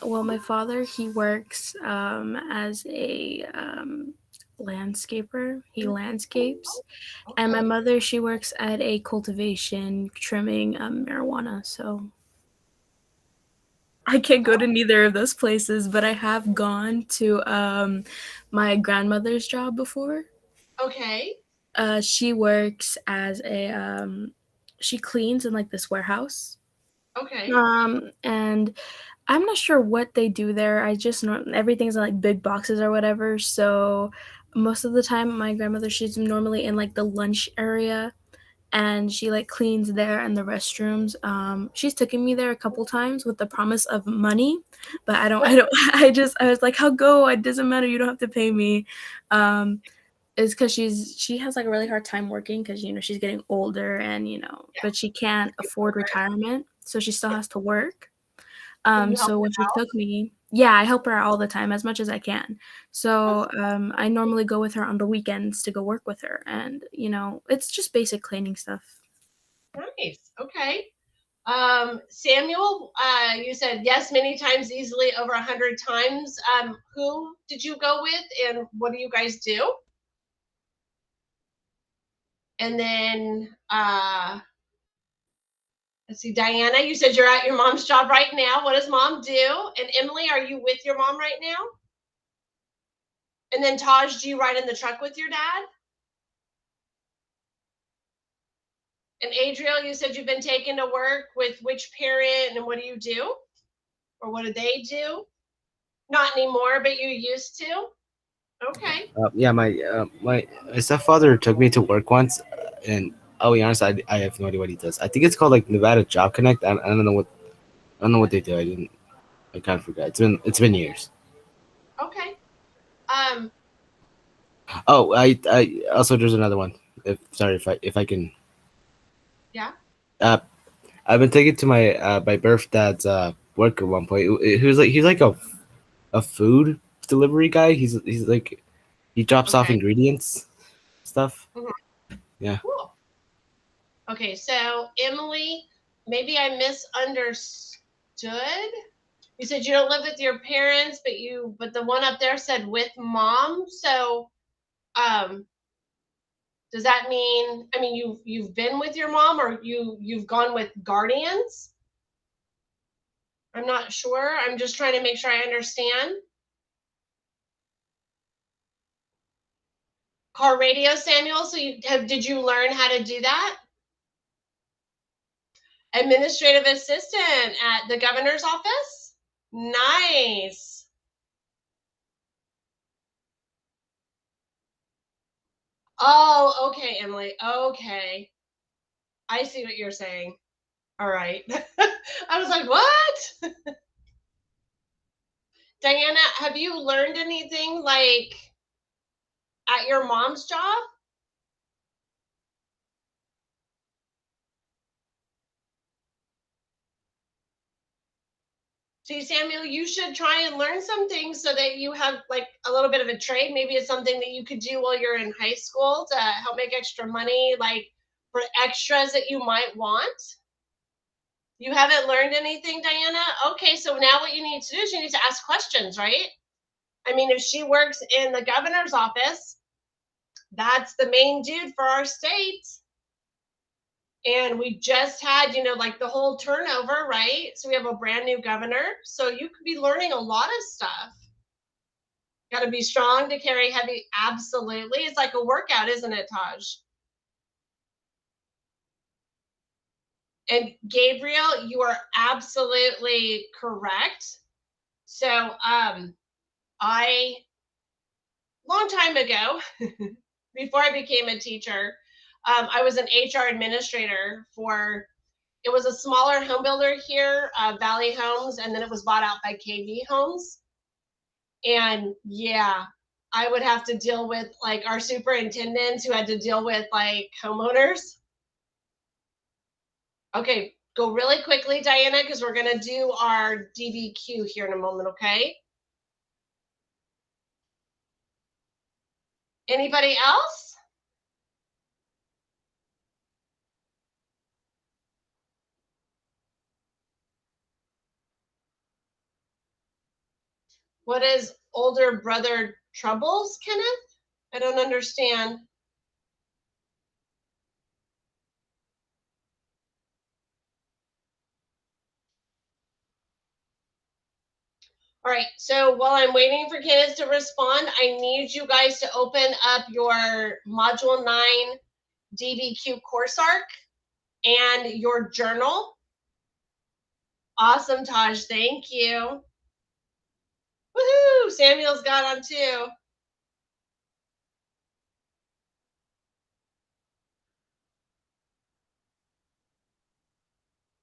Well, my father, he works as a landscaper. He landscapes. And my Okay. mother, she works at a cultivation trimming marijuana. So I can't go to neither of those places, but I have gone to my grandmother's job before. Okay. She works as a she cleans in like this warehouse. Okay. And I'm not sure what they do there. I just know everything's in like big boxes or whatever. So most of the time, my grandmother, she's normally in like the lunch area, and she like cleans there and the restrooms. She's taken me there a couple times with the promise of money, but I don't, I was like, I'll go. It doesn't matter. You don't have to pay me. Um, is because she has like a really hard time working because she's getting older, and Yeah. but she can't afford retirement, so she still has to work. So you help So when them she out? took me, yeah, I help her out all the time as much as I can. So I normally go with her on the weekends to go work with her, and it's just basic cleaning stuff. Nice. Okay. Samuel, you said yes many times, easily over 100 times. Who did you go with, and what do you guys do? And then let's see, Diana, you said you're at your mom's job right now. What does mom do? And Emily, are you with your mom right now? And then Taj, do you ride in the truck with your dad? And Adriel, you said you've been taken to work with which parent, and what do you do? Or what do they do? Not anymore, but you used to? Okay. Yeah, my stepfather took me to work once, and I'll be honest, I have no idea what he does. I think it's called like Nevada Job Connect. I don't know what they do. I kind of forgot. It's been years. Okay. Um, Oh, I also there's another one. If sorry if I can. yeah. Uh, I've been taken to my birth dad's work at one point. He's like a food delivery guy. He's like he drops off Okay. ingredients stuff. Mhm. Yeah. Cool. Okay, so Emily, maybe I misunderstood. You said you don't live with your parents, but the one up there said with mom. So, um, does that mean? I mean, you've been with your mom, or you've gone with guardians? I'm not sure. I'm just trying to make sure I understand. Car radio, Samuel. So did you learn how to do that? Administrative assistant at the governor's office. Nice. Oh, okay, Emily. Okay. I see what you're saying. All right. I was like, what? Diana, have you learned anything like at your mom's job? See, Samuel, you should try and learn some things so that you have like a little bit of a trade. Maybe it's something that you could do while you're in high school to help make extra money, like for extras that you might want. You haven't learned anything, Diana? Okay, so now what you need to do is you need to ask questions, right? I mean, if she works in the governor's office, that's the main dude for our state. And we just had, like the whole turnover, right? So we have a brand new governor. So you could be learning a lot of stuff. Got to be strong to carry heavy. Absolutely. It's like a workout, isn't it, Taj? And Gabriel, you are absolutely correct. So, I long time ago, before I became a teacher, I was an HR administrator for. It was a smaller home builder here, Valley Homes, and then it was bought out by KV Homes. And yeah, I would have to deal with like our superintendents who had to deal with like homeowners. Okay, go really quickly, Diana, because we're gonna do our DBQ here in a moment. Okay. Anybody else? What is older brother troubles, Kenneth? I don't understand. All right, so while I'm waiting for Kenneth to respond, I need you guys to open up your Module 9 DBQ course arc and your journal. Awesome, Taj, thank you. Woohoo, Samuel's got on too.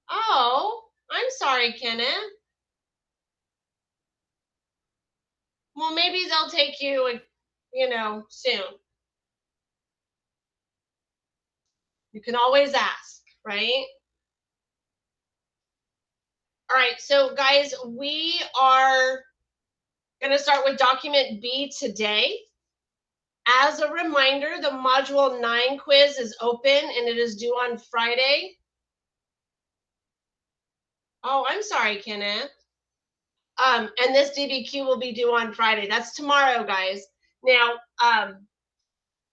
Oh, I'm sorry, Kenneth. Well, maybe they'll take you, soon. You can always ask, right? All right, so guys, we are going to start with document B today. As a reminder, the Module 9 quiz is open and it is due on Friday. Oh, I'm sorry, Kenneth. And this DBQ will be due on Friday. That's tomorrow, guys. Now,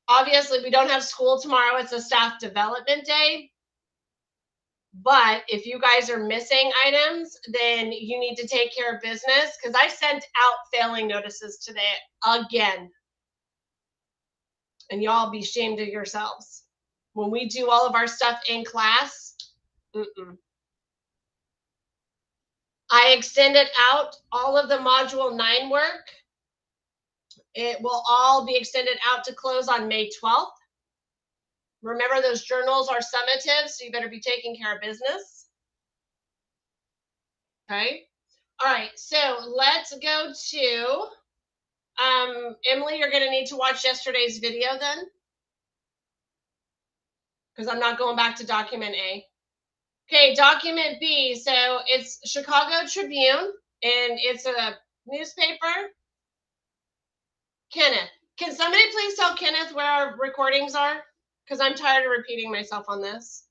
obviously, we don't have school tomorrow. It's a staff development day. But if you guys are missing items, then you need to take care of business, because I sent out failing notices today again. And y'all be ashamed of yourselves. When we do all of our stuff in class, I extended out all of the Module 9 work. It will all be extended out to close on May 12th. Remember, those journals are summative, so you better be taking care of business. Okay. All right, so let's go to, Emily, you're going to need to watch yesterday's video then, because I'm not going back to document A. Okay, document B, so it's Chicago Tribune, and it's a newspaper. Kenneth, can somebody please tell Kenneth where our recordings are? Because I'm tired of repeating myself on this.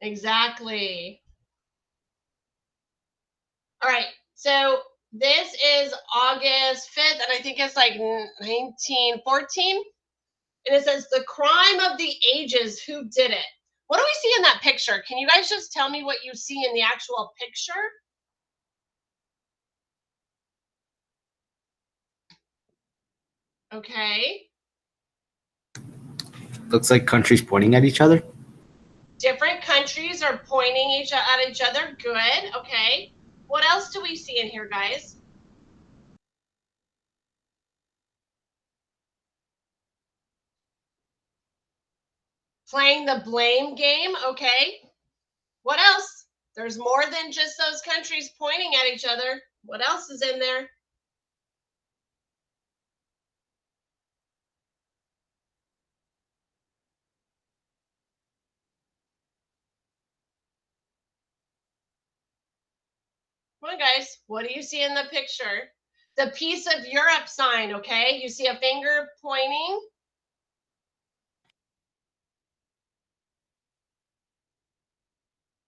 Exactly. All right, so this is August 5th, and I think it's like 1914. And it says, the crime of the ages, who did it? What do we see in that picture? Can you guys just tell me what you see in the actual picture? Okay. Looks like countries pointing at each other. Different countries are pointing at each other. Good. Okay. What else do we see in here, guys? Playing the blame game. Okay. What else? There's more than just those countries pointing at each other. What else is in there? Come on, guys. What do you see in the picture? The Peace of Europe sign, okay? You see a finger pointing.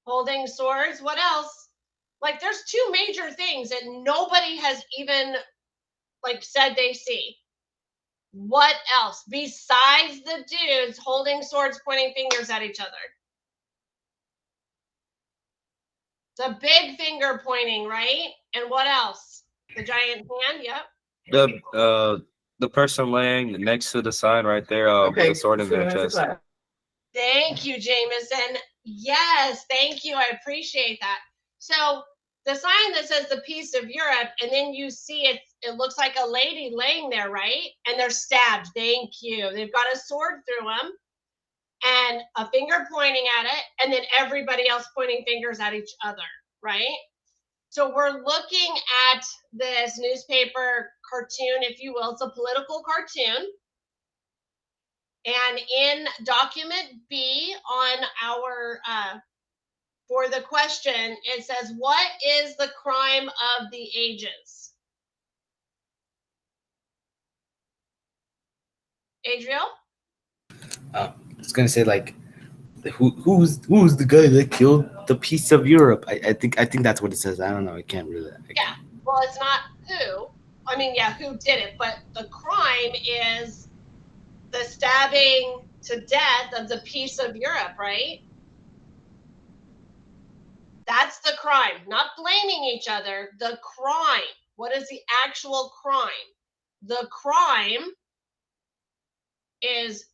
Holding swords. What else? Like, there's two major things that nobody has even, said they see. What else? Besides the dudes holding swords, pointing fingers at each other. It's a big finger pointing, right? And what else? The giant hand, yep. The person laying next to the sign right there, with the sword in their chest. Thank you, Jameson. Yes, thank you. I appreciate that. So the sign that says the Peace of Europe, and then you see it looks like a lady laying there, right? And they're stabbed. Thank you. They've got a sword through them and a finger pointing at it, and then everybody else pointing fingers at each other, right? So we're looking at this newspaper cartoon, if you will. It's a political cartoon. And in document B on our, for the question, it says, what is the crime of the ages? Adriel? I was gonna say, like, who's the guy that killed the piece of Europe. I think that's what it says. I don't know. I can't really. Yeah. Well, it's not who. I mean, yeah, who did it, but the crime is the stabbing to death of the piece of Europe, right? That's the crime, not blaming each other. The crime. What is the actual crime? The crime is,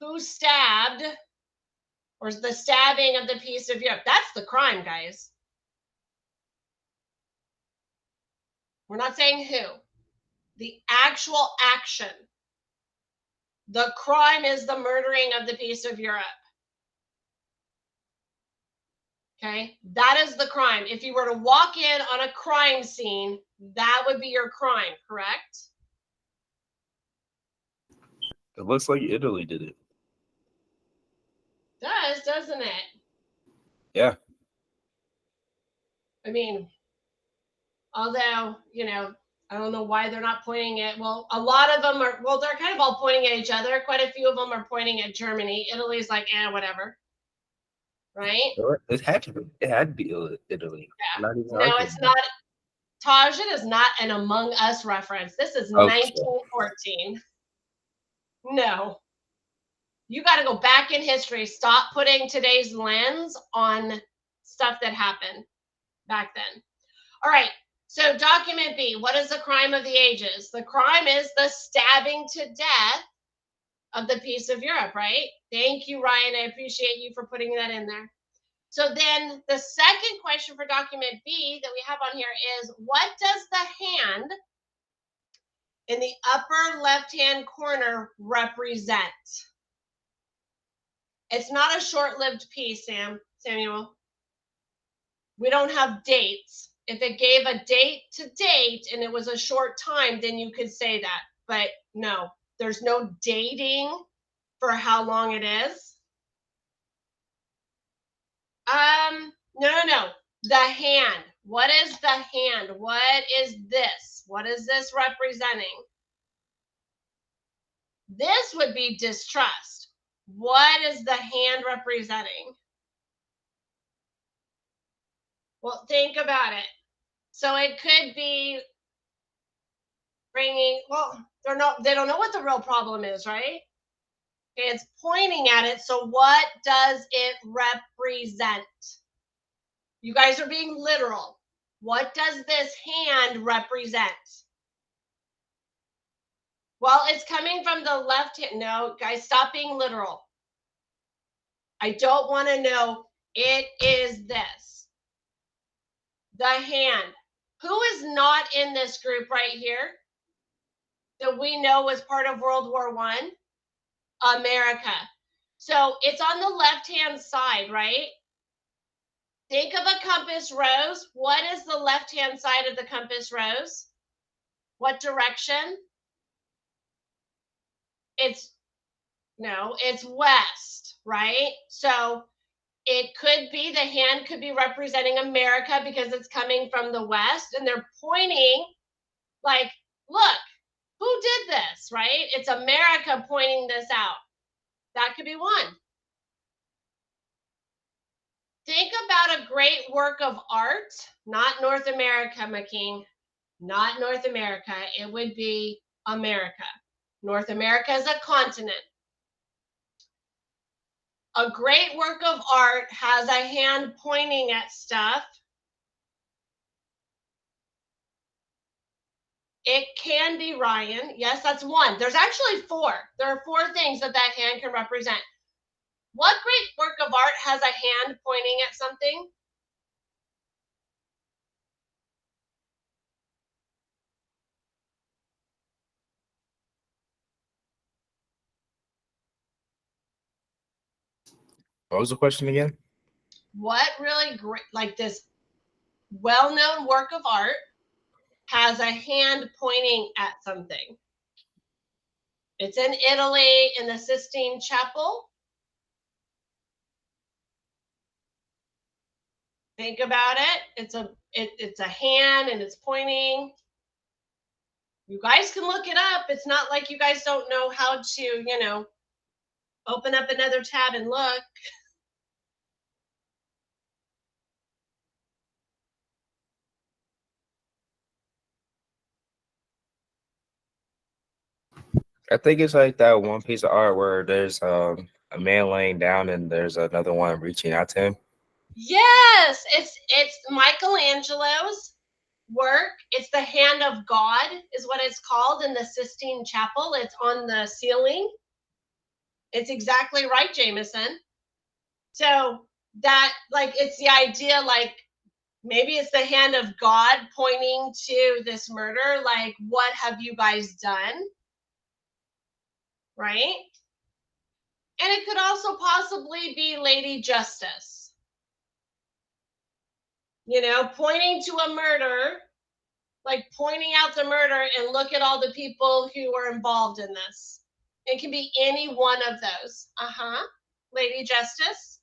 who stabbed, or the stabbing of the piece of Europe. That's the crime, guys. We're not saying who. The actual action. The crime is the murdering of the piece of Europe. Okay, that is the crime. If you were to walk in on a crime scene, that would be your crime, correct? It looks like Italy did it. Does, doesn't it? Yeah. I mean, although, I don't know why they're not pointing at, well, a lot of them are, well, they're kind of all pointing at each other. Quite a few of them are pointing at Germany. Italy's like, whatever. Right? It had to be Italy. Yeah. Not even No, it's not. Taj, it is not an Among Us reference. This is 1914. No. You got to go back in history. Stop putting today's lens on stuff that happened back then. All right. So document B, what is the crime of the ages? The crime is the stabbing to death of the piece of Europe, right? Thank you, Ryan. I appreciate you for putting that in there. So then the second question for document B that we have on here is, what does the hand in the upper left-hand corner represent? It's not a short-lived piece, Samuel. We don't have dates. If it gave a date to date and it was a short time, then you could say that. But no, there's no dating for how long it is. No. The hand. What is the hand? What is this? What is this representing? This would be distrust. What is the hand representing? Well, think about it. So it could be bringing, well, they don't know what the real problem is, right? Okay, it's pointing at it. So what does it represent? You guys are being literal. What does this hand represent? Well, it's coming from the left hand. No, guys, stop being literal. I don't want to know. It is this. The hand. Who is not in this group right here that we know was part of World War I? America. So it's on the left-hand side, right? Think of a compass rose. What is the left-hand side of the compass rose? What direction? It's west, right? So it could be, the hand could be representing America because it's coming from the west, and they're pointing like, look, who did this, right? It's America pointing this out. That could be one. Think about a great work of art, not North America, McKean, not North America. It would be America. North America is a continent. A great work of art has a hand pointing at stuff. It can be Ryan. Yes, that's one. There's actually four. There are four things that hand can represent. What great work of art has a hand pointing at something? What was the question again? What really great, like this well-known work of art has a hand pointing at something? It's in Italy in the Sistine Chapel. Think about it. It's a hand and it's pointing. You guys can look it up. It's not like you guys don't know how to, open up another tab and look. I think it's like that one piece of art where there's a man laying down and there's another one reaching out to him. Yes, it's Michelangelo's work. It's the Hand of God is what it's called in the Sistine Chapel. It's on the ceiling. It's exactly right, Jameson. So that, like, it's the idea, like, maybe it's the hand of God pointing to this murder. Like, what have you guys done? Right? And it could also possibly be Lady Justice, you know, pointing to a murder, like pointing out the murder and look at all the people who were involved in this. It can be any one of those. Lady Justice.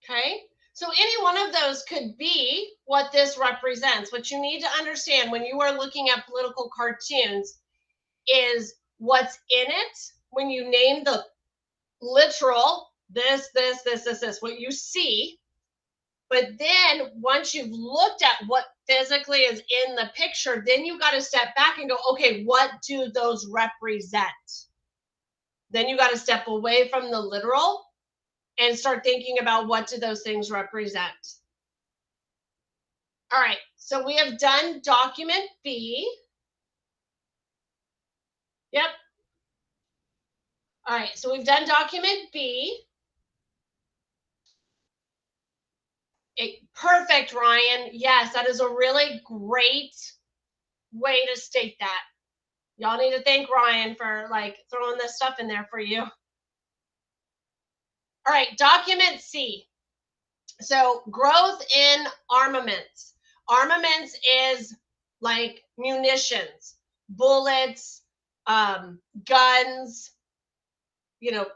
Okay. So any one of those could be what this represents. What you need to understand when you are looking at political cartoons is what's in it when you name the literal this, what you see. But then once you've looked at what physically is in the picture, then you got to step back and go, okay, what do those represent? Then you got to step away from the literal and start thinking about what do those things represent. All right, so we have done document B. Yep. All right, so we've done document B. Perfect, Ryan. Yes, that is a really great way to state that. Y'all need to thank Ryan for like throwing this stuff in there for you. All right, document C. So growth in armaments. Armaments is like munitions, bullets, guns. You know,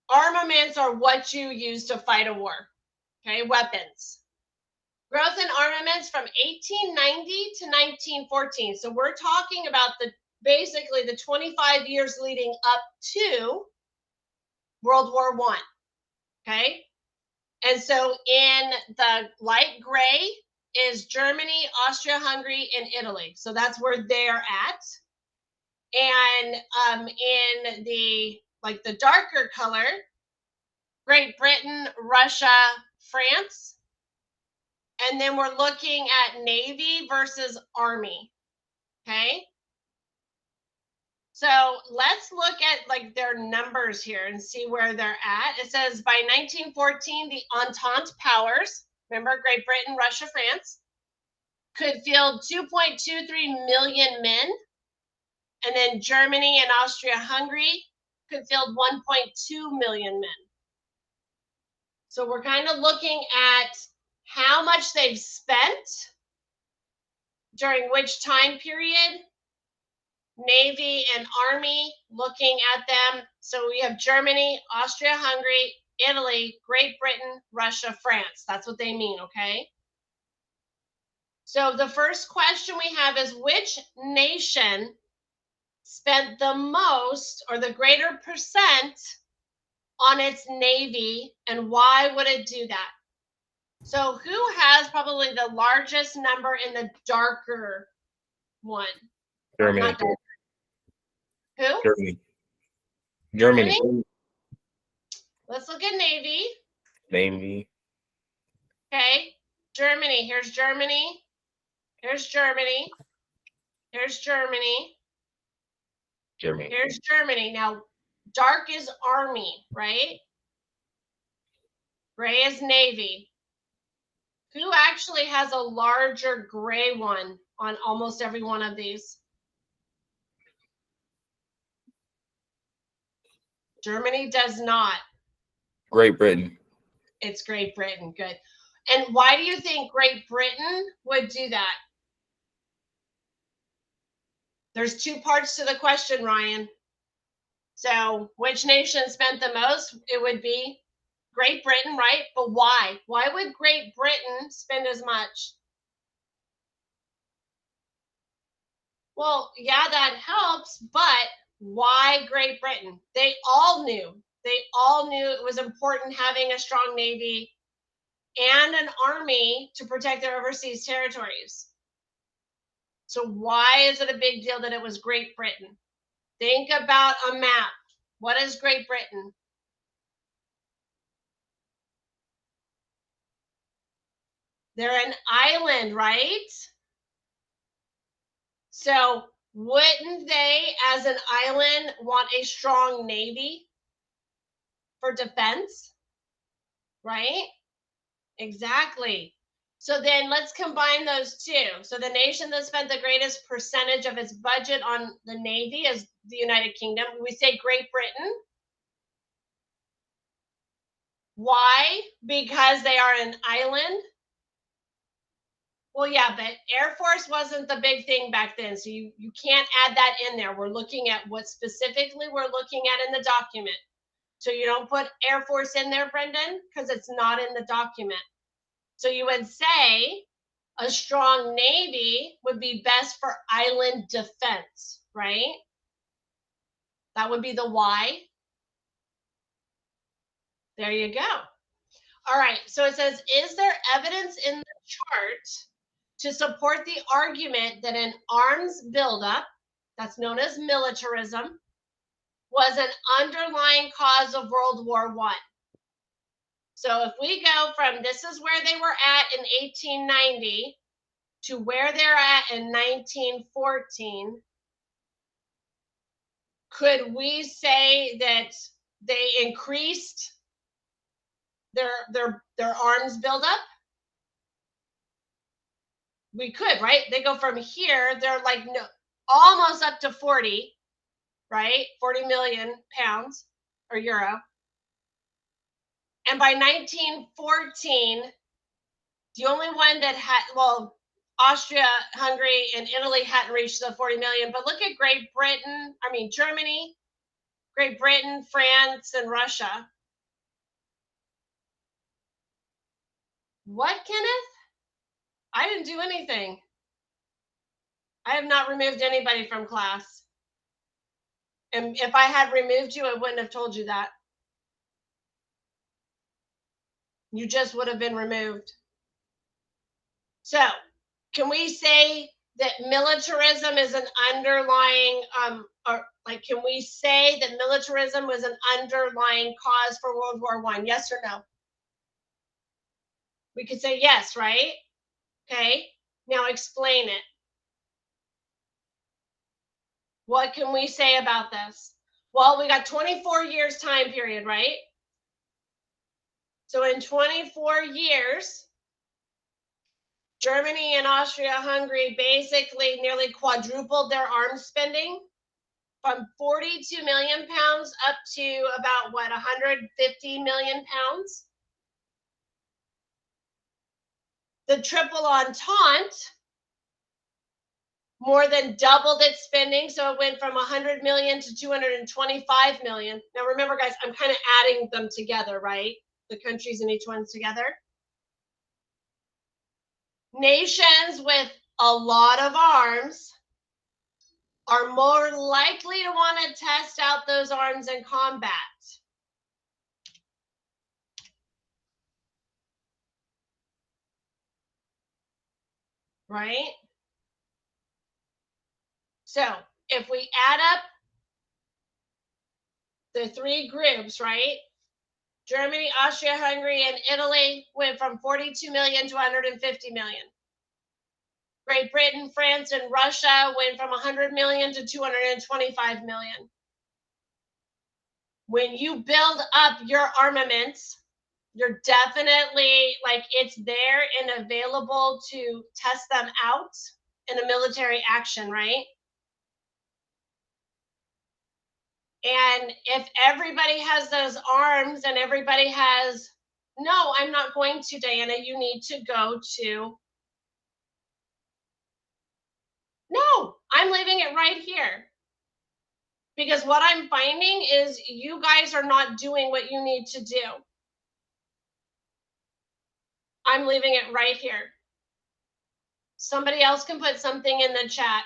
armaments are what you use to fight a war. Okay, weapons. Growth in armaments from 1890 to 1914. So we're talking about basically the 25 years leading up to World War I. Okay. And so in the light gray is Germany, Austria-Hungary, and Italy. So that's where they're at. And in the darker color, Great Britain, Russia, France. And then we're looking at Navy versus Army. Okay. So let's look at like their numbers here and see where they're at. It says by 1914, the Entente powers, remember Great Britain, Russia, France, could field 2.23 million men. And then Germany and Austria-Hungary could field 1.2 million men. So we're kind of looking at how much they've spent during which time period. Navy and Army, looking at them. So we have Germany, Austria-Hungary, Italy, Great Britain, Russia, France. That's what they mean, okay? So the first question we have is, which nation spent the most or the greater percent on its Navy, and why would it do that? So who has probably the largest number in the darker one? Germany. Not darker. Who? Germany. Germany? Let's look at Navy. Navy. Okay. Germany. Here's Germany. Here's Germany. Here's Germany. Germany. Here's Germany. Now, dark is Army, right? Gray is Navy. Who actually has a larger gray one on almost every one of these? Germany does not. Great Britain. It's Great Britain. Good. And why do you think Great Britain would do that? There's two parts to the question, Ryan. So which nation spent the most? It would be Great Britain, right? But why? Why would Great Britain spend as much? Well, yeah, that helps, but why Great Britain? They all knew it was important having a strong Navy and an army to protect their overseas territories. So why is it a big deal that it was Great Britain? Think about a map. What is Great Britain? They're an island, right? So wouldn't they, as an island, want a strong navy for defense? Right? Exactly. So then let's combine those two. So the nation that spent the greatest percentage of its budget on the Navy is the United Kingdom. We say Great Britain. Why? Because they are an island. Well, yeah, but Air Force wasn't the big thing back then. So you can't add that in there. We're looking at what specifically we're looking at in the document. So you don't put Air Force in there, Brendan, because it's not in the document. So you would say a strong navy would be best for island defense, right? That would be the why. There you go. All right, so it says, is there evidence in the chart to support the argument that an arms buildup, that's known as militarism, was an underlying cause of World War I? So if we go from this is where they were at in 1890 to where they're at in 1914, could we say that they increased their arms buildup? We could, right? They go from here, they're like no, almost up to 40, right? 40 million pounds or euro. And by 1914, the only one that had, well, Austria, Hungary, and Italy hadn't reached the 40 million. But look at Germany, Great Britain, France, and Russia. What, Kenneth? I didn't do anything. I have not removed anybody from class. And if I had removed you, I wouldn't have told you that. You just would have been removed. So, can we say that militarism is an underlying, can we say that militarism was an underlying cause for World War I? Yes or no? We could say yes, right? Okay, now explain it. What can we say about this? Well, we got 24 years time period, right? So in 24 years, Germany and Austria-Hungary basically nearly quadrupled their arms spending from 42 million pounds up to about, 150 million pounds. The Triple Entente more than doubled its spending, so it went from 100 million to 225 million. Now remember, guys, I'm kind of adding them together, right? The countries in each one together. Nations with a lot of arms are more likely to want to test out those arms in combat. Right? So if we add up the three groups, right? Germany, Austria, Hungary, and Italy went from 42 million to 150 million. Great Britain, France, and Russia went from 100 million to 225 million. When you build up your armaments, you're definitely it's there and available to test them out in a military action, right? And if everybody has those arms and everybody has, no, I'm not going to, Diana, you need to go to, no, I'm leaving it right here. Because what I'm finding is you guys are not doing what you need to do. I'm leaving it right here. Somebody else can put something in the chat.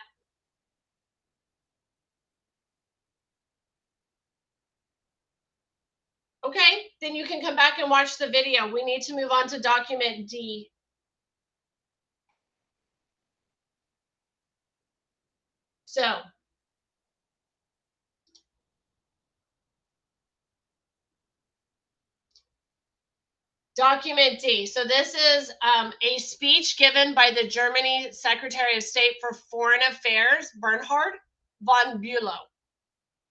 Okay, then you can come back and watch the video. We need to move on to document D. So document D. So this is a speech given by the Germany Secretary of State for Foreign Affairs, Bernhard von Bülow.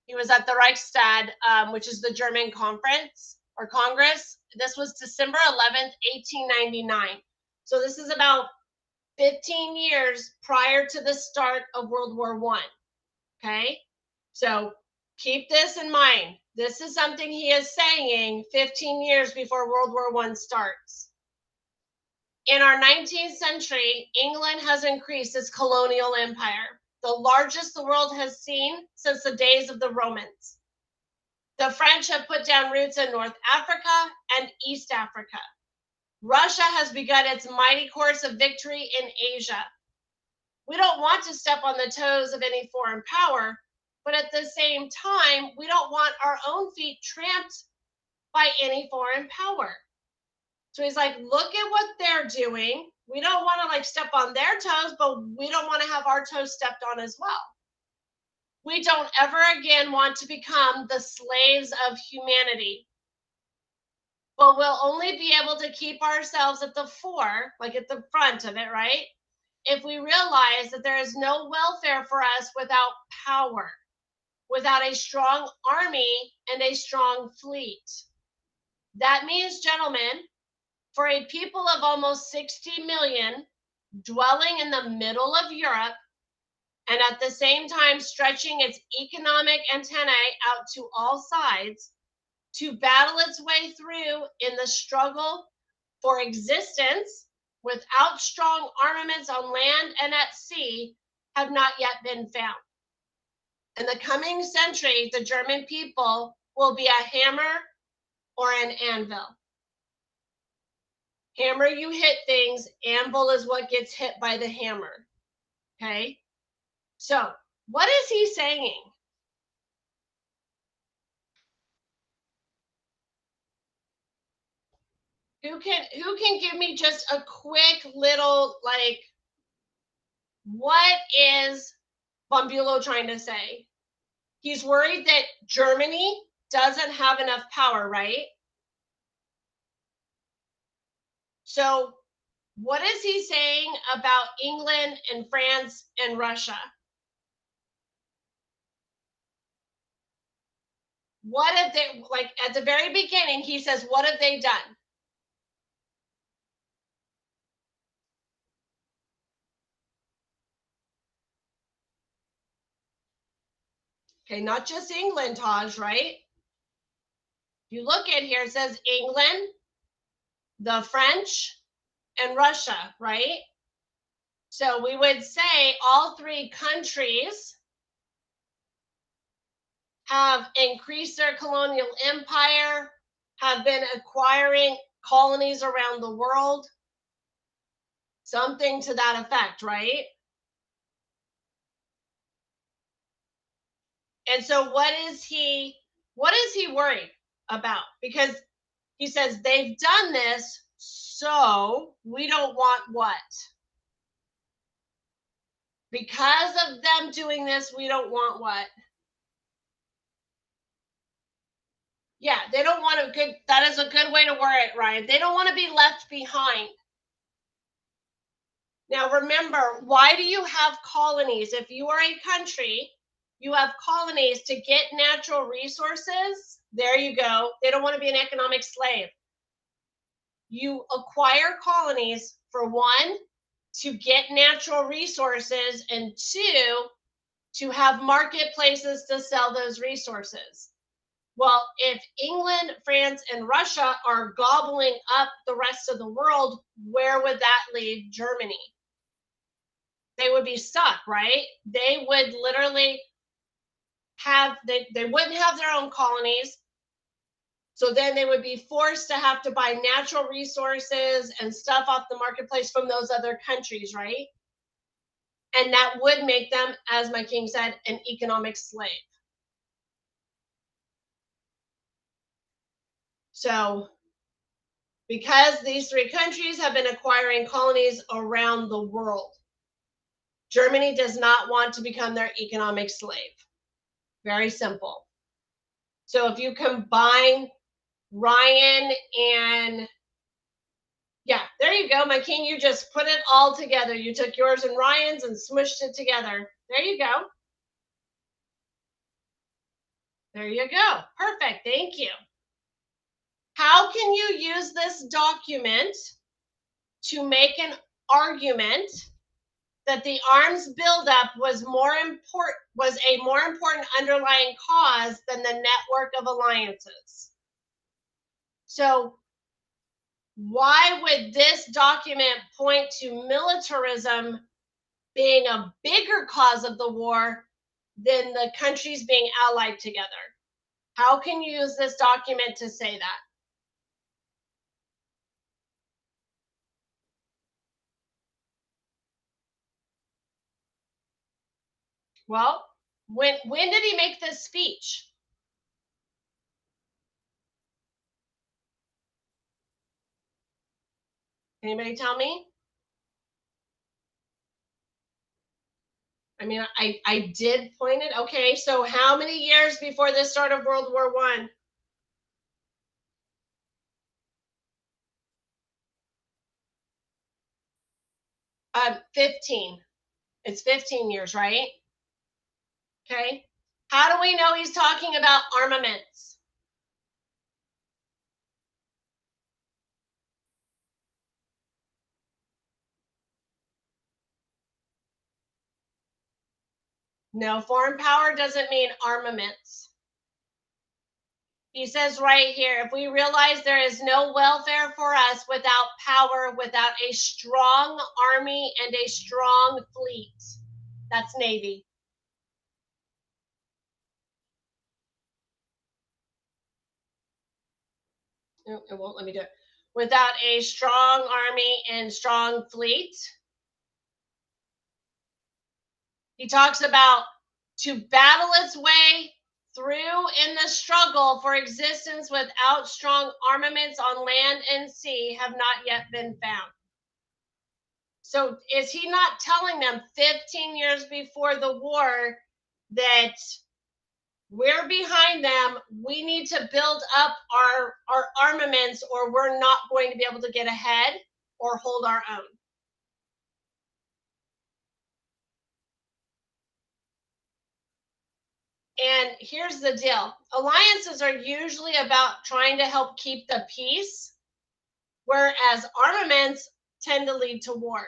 He was at the Reichstag, which is the German conference or Congress. This was December 11th, 1899. So this is about 15 years prior to the start of World War I. Okay? So keep this in mind. This is something he is saying 15 years before World War I starts. In our 19th century, England has increased its colonial empire, the largest the world has seen since the days of the Romans. The French have put down roots in North Africa and East Africa. Russia has begun its mighty course of victory in Asia. We don't want to step on the toes of any foreign power, but at the same time, we don't want our own feet tramped by any foreign power. So he's like, look at what they're doing. We don't want to like step on their toes, but we don't want to have our toes stepped on as well. We don't ever again want to become the slaves of humanity. But we'll only be able to keep ourselves at the fore, like at the front of it, right? If we realize that there is no welfare for us without power, without a strong army and a strong fleet. That means, gentlemen, for a people of almost 60 million dwelling in the middle of Europe and at the same time stretching its economic antennae out to all sides to battle its way through in the struggle for existence without strong armaments on land and at sea have not yet been found. In the coming century, the German people will be a hammer or an anvil. Hammer, you hit things. Anvil is what gets hit by the hammer. Okay? So, what is he saying? Who can give me just a quick little, like, what is von Bülow trying to say? He's worried that Germany doesn't have enough power, right? So what is he saying about England and France and Russia? What have they, like at the very beginning, he says, what have they done? Okay, not just England, Taj, right? If you look at here, it says England, the French, and Russia, right? So we would say all three countries have increased their colonial empire, have been acquiring colonies around the world, something to that effect, right? And so what is he worried about? Because he says they've done this, so we don't want what? Because of them doing this, we don't want what? Yeah, they don't want a good, that is a good way to word it, Ryan. They don't want to be left behind. Now remember, why do you have colonies? If you are a country, you have colonies to get natural resources. There you go. They don't want to be an economic slave. You acquire colonies for one, to get natural resources, and two, to have marketplaces to sell those resources. Well, if England, France, and Russia are gobbling up the rest of the world, where would that leave Germany? They would be stuck, right? They would literally have, they wouldn't have their own colonies. So then they would be forced to have to buy natural resources and stuff off the marketplace from those other countries, right? And that would make them, as my king said, an economic slave. So because these three countries have been acquiring colonies around the world, Germany does not want to become their economic slave. Very simple. So if you combine Ryan and, yeah, there you go, my king. You just put it all together. You took yours and Ryan's and smushed it together. There you go. There you go. Perfect. Thank you. How can you use this document to make an argument that the arms buildup was a more important underlying cause than the network of alliances? So why would this document point to militarism being a bigger cause of the war than the countries being allied together? How can you use this document to say that? Well, when did he make this speech? Anybody tell me? I mean, I did point it. Okay, so how many years before the start of World War I? 15. It's 15 years, right? Okay. How do we know he's talking about armaments? No, foreign power doesn't mean armaments. He says right here, if we realize there is no welfare for us without power, without a strong army and a strong fleet. That's Navy. No, it won't let me do it. Without a strong army and strong fleet. He talks about to battle its way through in the struggle for existence without strong armaments on land and sea have not yet been found. So is he not telling them 15 years before the war that we're behind them, we need to build up our armaments or we're not going to be able to get ahead or hold our own? And here's the deal. Alliances are usually about trying to help keep the peace, whereas armaments tend to lead to war,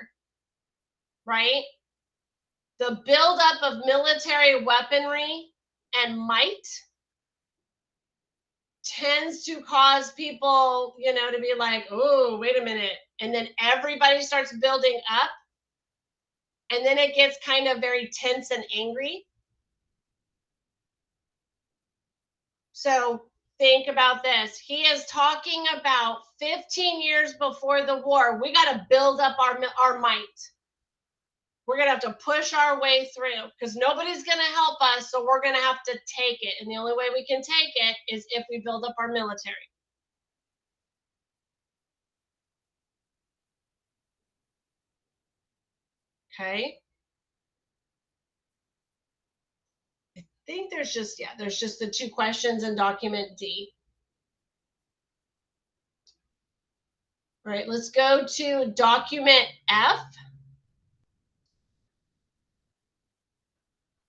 right? The buildup of military weaponry and might tends to cause people, to be like, oh, wait a minute. And then everybody starts building up. And then it gets kind of very tense and angry. So think about this. He is talking about 15 years before the war. We got to build up our might. We're going to have to push our way through because nobody's going to help us. So we're going to have to take it. And the only way we can take it is if we build up our military. Okay. I think there's just the two questions in document D. All right, let's go to document F.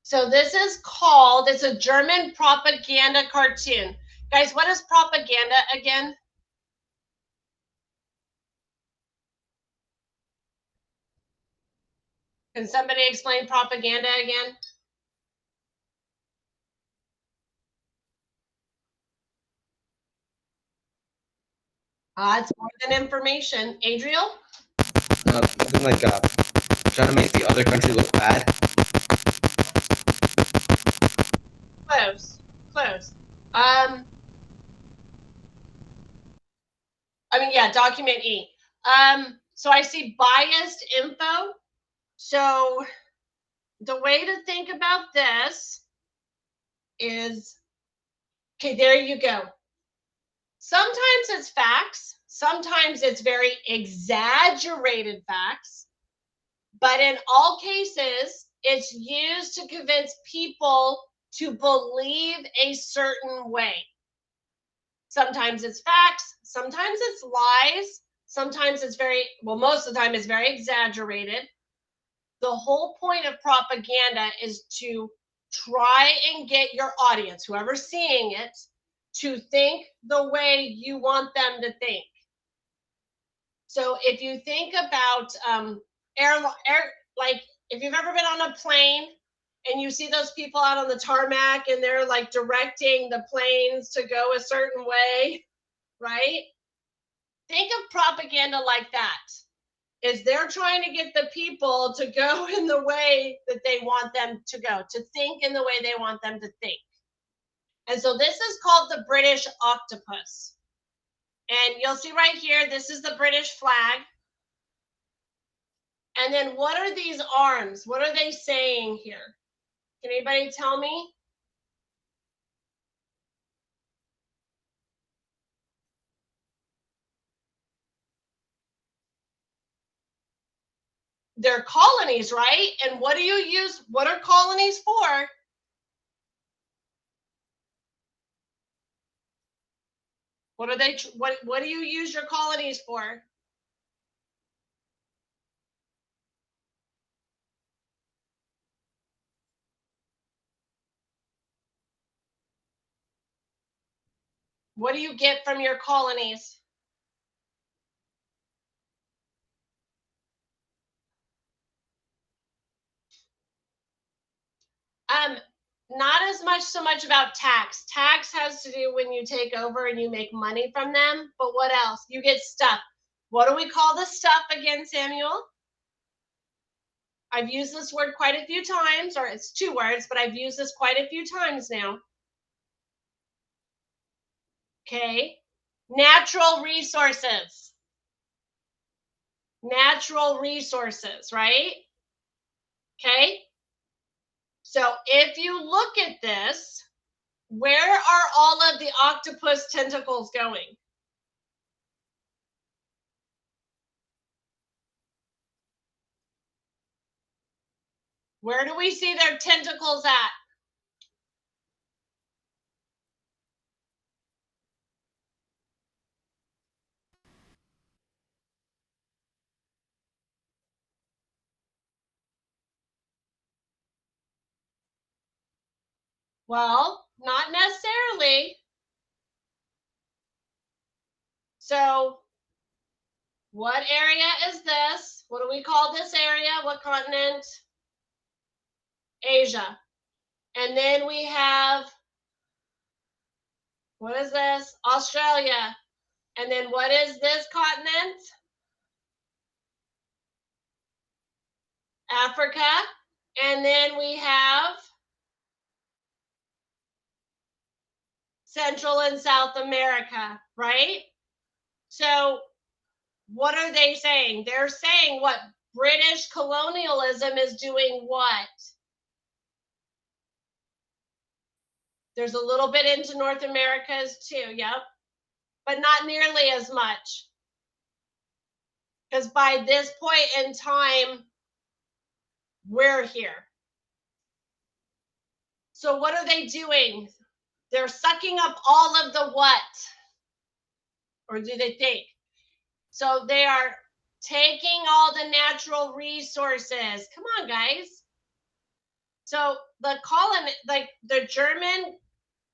So this is called, it's a German propaganda cartoon. Guys, what is propaganda again? Can somebody explain propaganda again? It's more than information. Adriel? Something like trying to make the other country look bad. Close. Yeah, document E. So I see biased info. So the way to think about this is, okay, there you go. Sometimes it's facts. Sometimes it's very exaggerated facts. But in all cases, it's used to convince people to believe a certain way. Sometimes it's facts, sometimes it's lies, sometimes it's most of the time it's very exaggerated. The whole point of propaganda is to try and get your audience, whoever's seeing it, to think the way you want them to think. So if you think about like if you've ever been on a plane and you see those people out on the tarmac and they're like directing the planes to go a certain way, right? Think of propaganda like that. Is they're trying to get the people to go in the way that they want them to go, to think in the way they want them to think. And so this is called the British octopus. And you'll see right here, this is the British flag. And then what are these arms? What are they saying here? Can anybody tell me? They're colonies, right? And what do you use? What are colonies for? What are they? What do you use your colonies for? What do you get from your colonies? Not as much so much about tax. Tax has to do when you take over and you make money from them. But what else? You get stuff. What do we call the stuff again, Samuel? I've used this word quite a few times, or it's two words, but I've used this quite a few times now. Okay. Natural resources. Natural resources, right? Okay. So if you look at this, where are all of the octopus tentacles going? Where do we see their tentacles at? Well, not necessarily. So what area is this? What do we call this area? What continent? Asia. And then we have, what is this? Australia. And then what is this continent? Africa. And then we have Central and South America, right? So what are they saying? They're saying what? British colonialism is doing what? There's a little bit into North America's too, yep. But not nearly as much. Because by this point in time, we're here. So what are they doing? They're sucking up all of the what? Or do they think? So they are taking all the natural resources. Come on, guys. So the German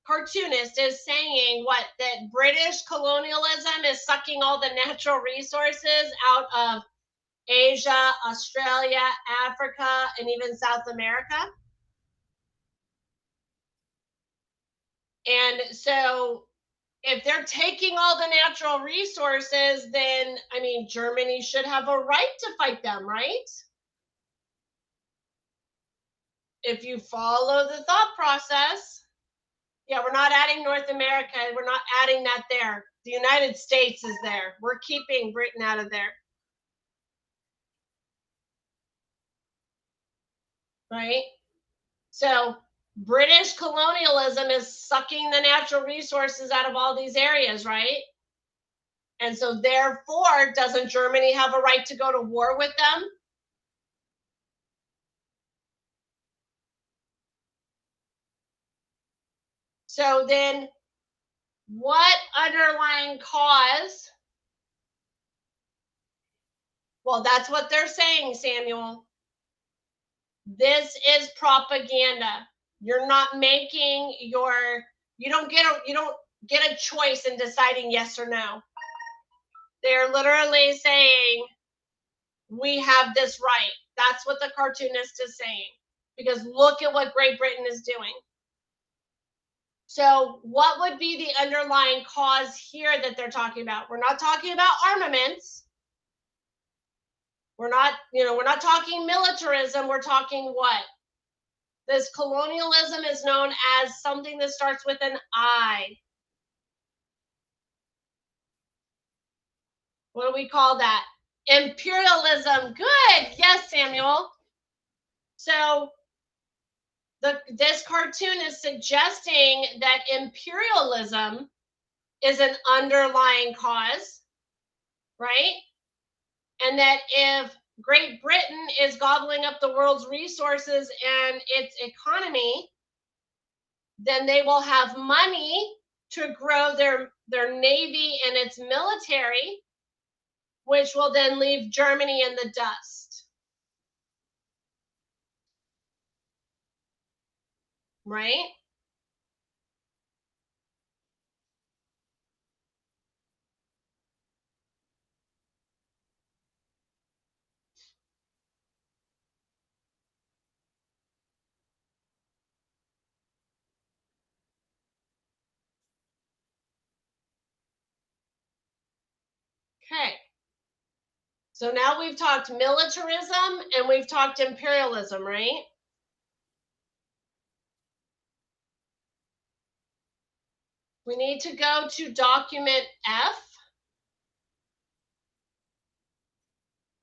cartoonist is saying what? That British colonialism is sucking all the natural resources out of Asia, Australia, Africa, and even South America. And so if they're taking all the natural resources, then, I mean, Germany should have a right to fight them, right? If you follow the thought process. Yeah, we're not adding North America. We're not adding that there. The United States is there. We're keeping Britain out of there. Right? So British colonialism is sucking the natural resources out of all these areas, right? And so therefore, doesn't Germany have a right to go to war with them? So then what underlying cause? Well, that's what they're saying, Samuel. This is propaganda. You're not making you don't get a choice in deciding yes or no. They're literally saying we have this right. That's what the cartoonist is saying. Because look at what Great Britain is doing. So what would be the underlying cause here that they're talking about? We're not talking about armaments. We're not talking militarism. We're talking what? This colonialism is known as something that starts with an I. What do we call that? Imperialism. Good. Yes, Samuel. So this cartoon is suggesting that imperialism is an underlying cause, right? And that if Great Britain is gobbling up the world's resources and its economy, then they will have money to grow their navy and its military, which will then leave Germany in the dust. Right? Okay. So now we've talked militarism and we've talked imperialism, right? We need to go to document F.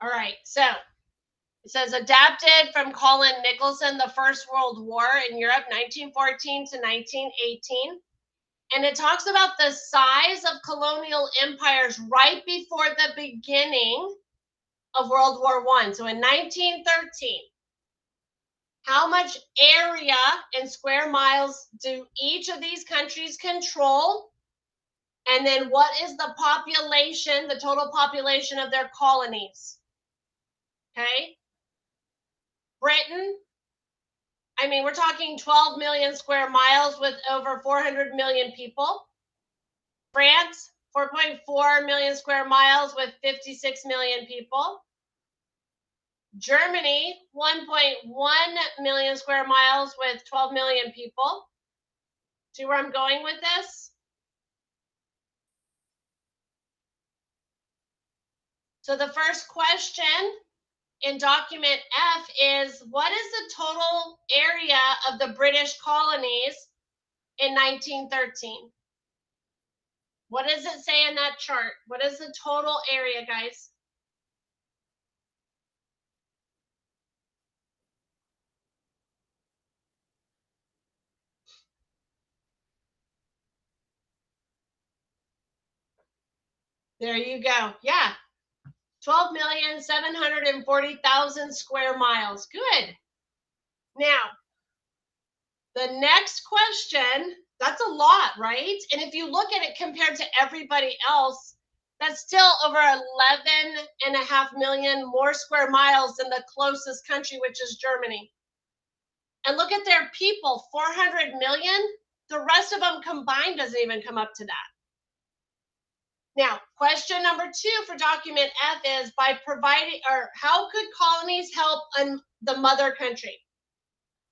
All right, so it says adapted from Colin Nicholson, The First World War in Europe, 1914 to 1918. And it talks about the size of colonial empires right before the beginning of World War I. So in 1913, how much area in square miles do each of these countries control? And then what is the population, the total population of their colonies? Okay. Britain, we're talking 12 million square miles with over 400 million people. France, 4.4 million square miles with 56 million people. Germany, 1.1 million square miles with 12 million people. See where I'm going with this? So the first question in document F is, what is the total area of the British colonies in 1913? What does it say in that chart? What is the total area, guys? There you go. Yeah. 12,740,000 square miles. Good. Now, the next question, that's a lot, right? And if you look at it compared to everybody else, that's still over 11.5 million more square miles than the closest country, which is Germany. And look at their people, 400 million. The rest of them combined doesn't even come up to that. Now, question number 2 for document F is how could colonies help the mother country?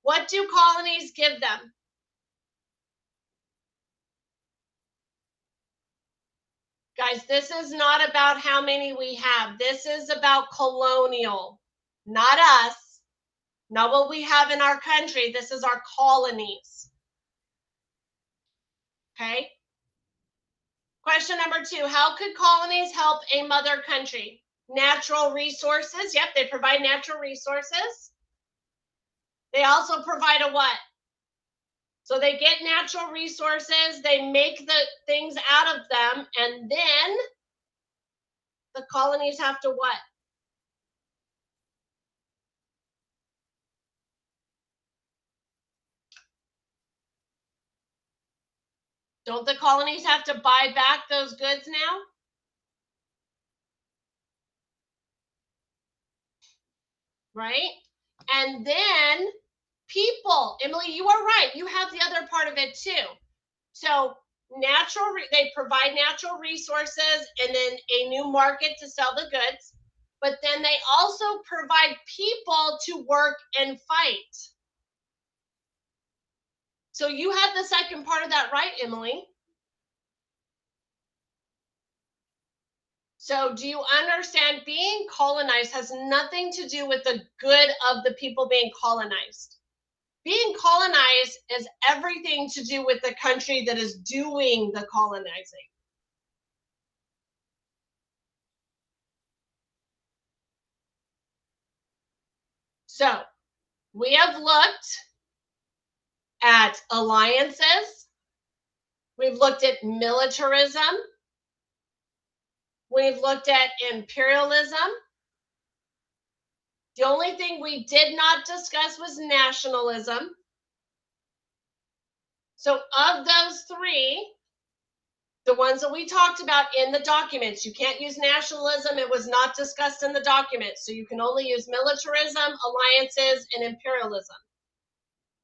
What do colonies give them? Guys, this is not about how many we have. This is about colonial, not us, not what we have in our country. This is our colonies. Okay? Question number 2, how could colonies help a mother country? Natural resources. Yep, they provide natural resources. They also provide a what? So they get natural resources, they make the things out of them, and then the colonies have to what? Don't the colonies have to buy back those goods now? Right? And then people, Emily, you are right. You have the other part of it too. So they provide natural resources and then a new market to sell the goods, but then they also provide people to work and fight. So you have the second part of that right, Emily. So do you understand being colonized has nothing to do with the good of the people being colonized? Being colonized is everything to do with the country that is doing the colonizing. So we have looked at alliances. We've looked at militarism. We've looked at imperialism. The only thing we did not discuss was nationalism. So of those three, the ones that we talked about in the documents, you can't use nationalism. It was not discussed in the documents. So you can only use militarism, alliances, and imperialism.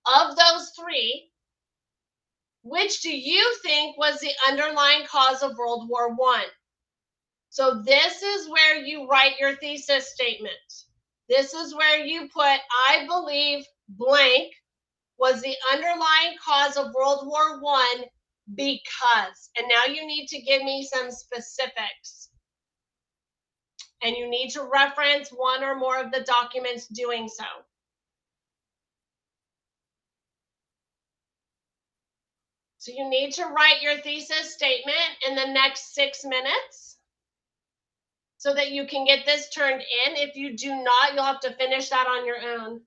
Of those three, which do you think was the underlying cause of World War I? So this is where you write your thesis statement. This is where you put, I believe blank was the underlying cause of World War I because. And now you need to give me some specifics. And you need to reference one or more of the documents doing so. So you need to write your thesis statement in the next 6 minutes so that you can get this turned in. If you do not, you'll have to finish that on your own.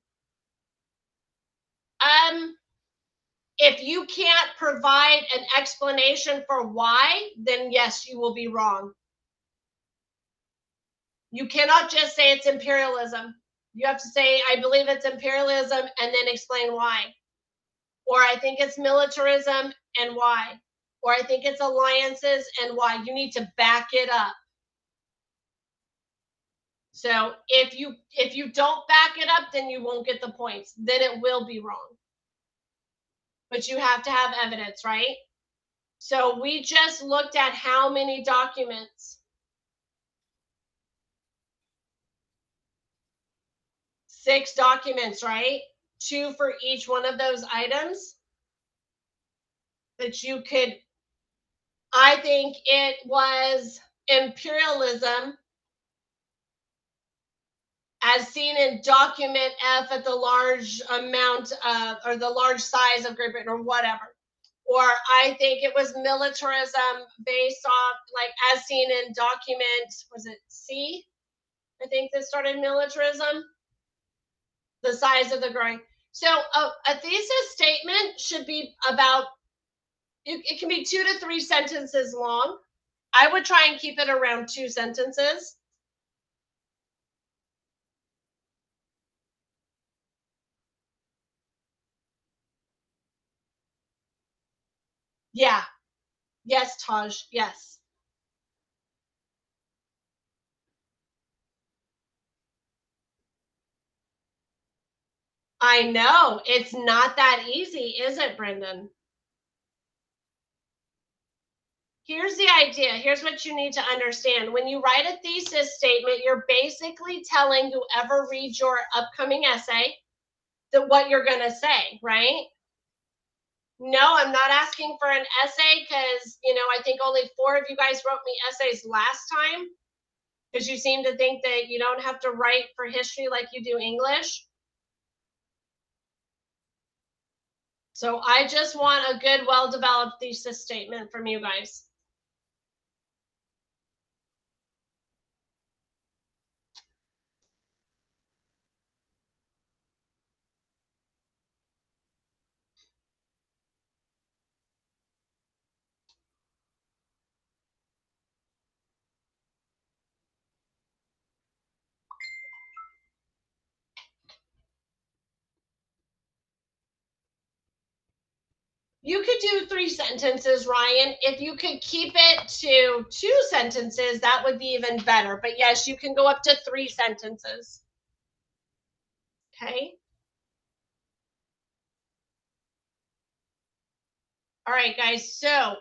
If you can't provide an explanation for why, then yes, you will be wrong. You cannot just say it's imperialism. You have to say, I believe it's imperialism, and then explain why. Or I think it's militarism and why. Or I think it's alliances and why. You need to back it up. So if you don't back it up, then you won't get the points. Then it will be wrong. But you have to have evidence, right? So we just looked at how many documents? 6 documents, right? 2 for each one of those items that you could, I think it was imperialism as seen in document F at the large amount of, or the large size of Great Britain or whatever. Or I think it was militarism based off, like as seen in document, was it C? I think that started militarism. The size of the growing. So a thesis statement should be about, it can be 2 to 3 sentences long. I would try and keep it around 2 sentences. Yeah. Yes, Taj. Yes. I know. It's not that easy, is it, Brendan? Here's the idea. Here's what you need to understand. When you write a thesis statement, you're basically telling whoever reads your upcoming essay that what you're going to say, right? No, I'm not asking for an essay because, I think only 4 of you guys wrote me essays last time because you seem to think that you don't have to write for history like you do English. So I just want a good, well-developed thesis statement from you guys. You could do 3 sentences, Ryan. If you could keep it to 2 sentences, that would be even better. But yes, you can go up to 3 sentences. Okay. All right, guys. So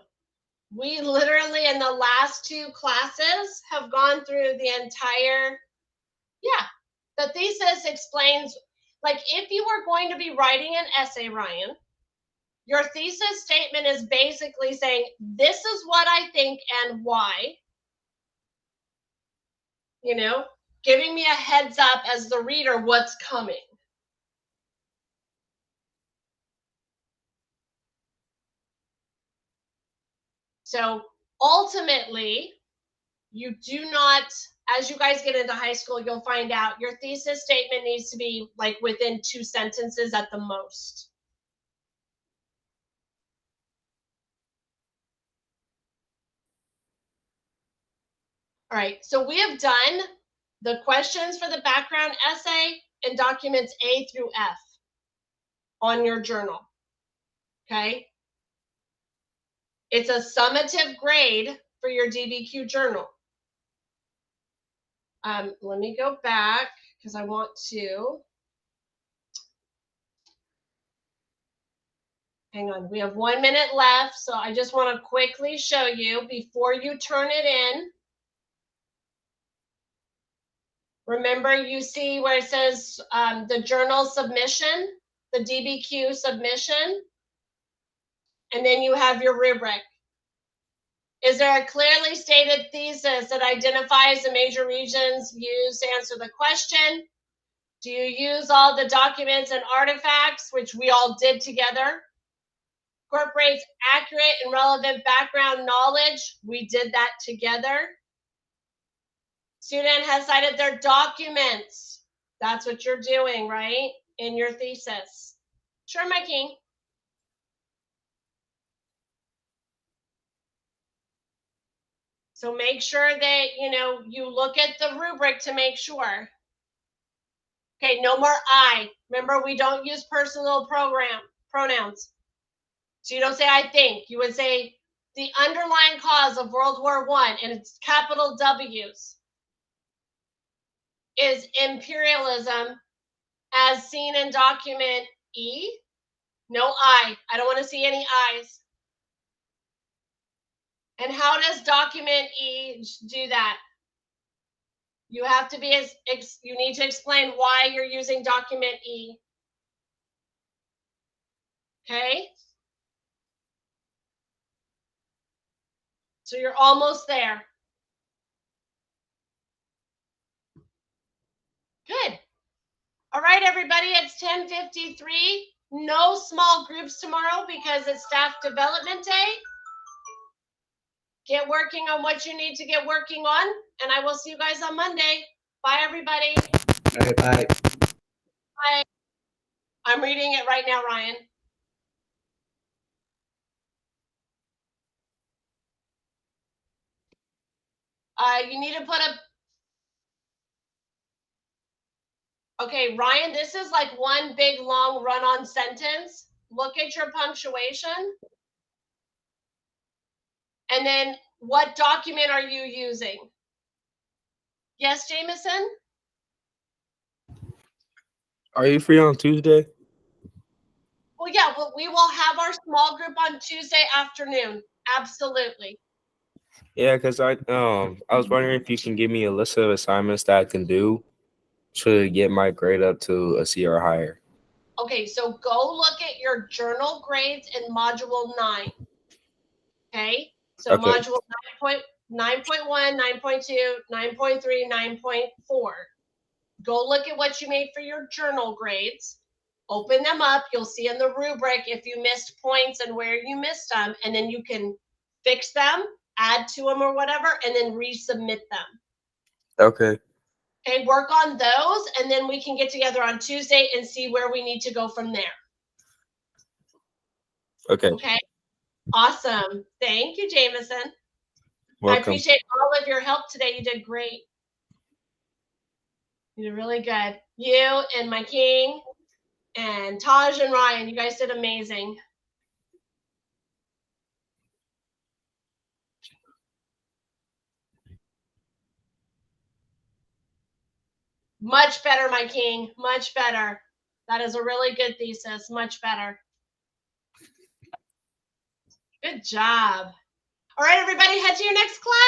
we literally in the last 2 classes have gone through the entire, the thesis explains, like if you were going to be writing an essay, Ryan, your thesis statement is basically saying, this is what I think and why, giving me a heads up as the reader what's coming. So ultimately, you do not, as you guys get into high school, you'll find out your thesis statement needs to be like within 2 sentences at the most. All right, so we have done the questions for the background essay in documents A through F on your journal, okay? It's a summative grade for your DBQ journal. Let me go back because I want to. Hang on, we have 1 minute left, so I just want to quickly show you before you turn it in. Remember, you see where it says the journal submission, the DBQ submission, and then you have your rubric. Is there a clearly stated thesis that identifies the major regions used to answer the question? Do you use all the documents and artifacts, which we all did together? Incorporates accurate and relevant background knowledge. We did that together. Student has cited their documents. That's what you're doing, right? In your thesis. Sure, my king. So make sure that, you look at the rubric to make sure. Okay, no more I. Remember, we don't use personal pronouns. So you don't say I think. You would say the underlying cause of World War I, and it's capital W's, is imperialism as seen in document E. No I. I don't want to see any I's. And how does document E do that? You have to be you need to explain why you're using document E. Okay? So you're almost there. Good. All right, everybody, it's 10:53. No small groups tomorrow because it's staff development day. Get working on what you need to get working on, and I will see you guys on Monday. Bye, everybody. All right, bye. Bye. I'm reading it right now, Ryan. You need to put okay, Ryan, this is like one big long run-on sentence. Look at your punctuation. And then what document are you using? Yes, Jameson? Are you free on Tuesday? Well, yeah, we will have our small group on Tuesday afternoon. Absolutely. Yeah, because I was wondering if you can give me a list of assignments that I can do to get my grade up to a C or higher. Okay, so go look at your journal grades in Module 9. Okay, so Okay. Module 9.1, 9.2, 9.3, 9.4. Go look at what you made for your journal grades. Open them up. You'll see in the rubric if you missed points and where you missed them, and then you can fix them, add to them or whatever, and then resubmit them. Okay. Okay, work on those, and then we can get together on Tuesday and see where we need to go from there. Okay. Okay, awesome. Thank you, Jameson. Welcome. I appreciate all of your help today. You did great. You did really good. You and my king and Taj and Ryan, you guys did amazing. Much better, my king. Much better. That is a really good thesis. Much better. Good job. All right, everybody, head to your next class.